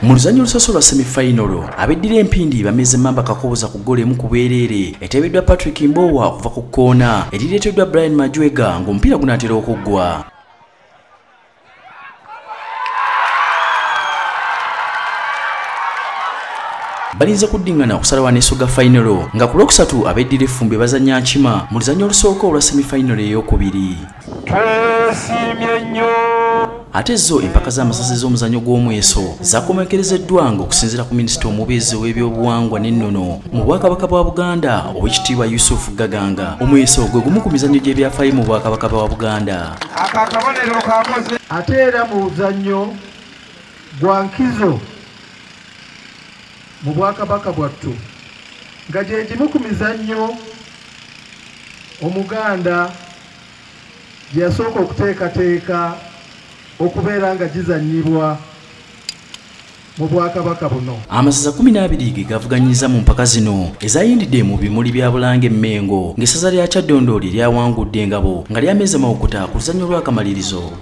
Mu luzanyo olusoso lwa semi-final abeddira empindi bameze Mamba Kakoboza ku ggoolo emu ku bwereere eteebeddwa Patrick Mbowa okuva ku kkoona erireeteddwa Brian Majwega ng'omupiira gunaatera okuggwa. Balinze kuddingana okusalawo n'esso ga final nga ku lwokusatu abeddira Effumbe bazannya nkima mu luzanyo olusooka olwa semi-final ey'okubiri. Ate zo empaka z'amasasi z'omuzanyo gw'omweso zakomekerezeddwa ng'okusinziira ku minisita omubeezi w'ebyobuwangwa n'ennono mu Bwakabaka bwa Buganda Oweekitiibwa Yusuf Gaganga. Omweso gwe gumu ku mizannyo gy'ebyafaayo mu Bwakabaka bwa Buganda. Ate era mu luzanyo gwa nkizo mu Bwakabaka bwattu nga gye gimu ku mizannyo Omuganda gye yasooka okuteekateeka okubeera nga gizannyibwa mu Bwakabaka buno. Amasaza 12 ge gavuganyiza mu mpaka zino ezayindidde mu bimuli bya Bulange Mmengo ng'essaza lya Kyaddondo lyawangudde engabo nga lyameza mawukuta ku luzanyo lw'akamalirizo.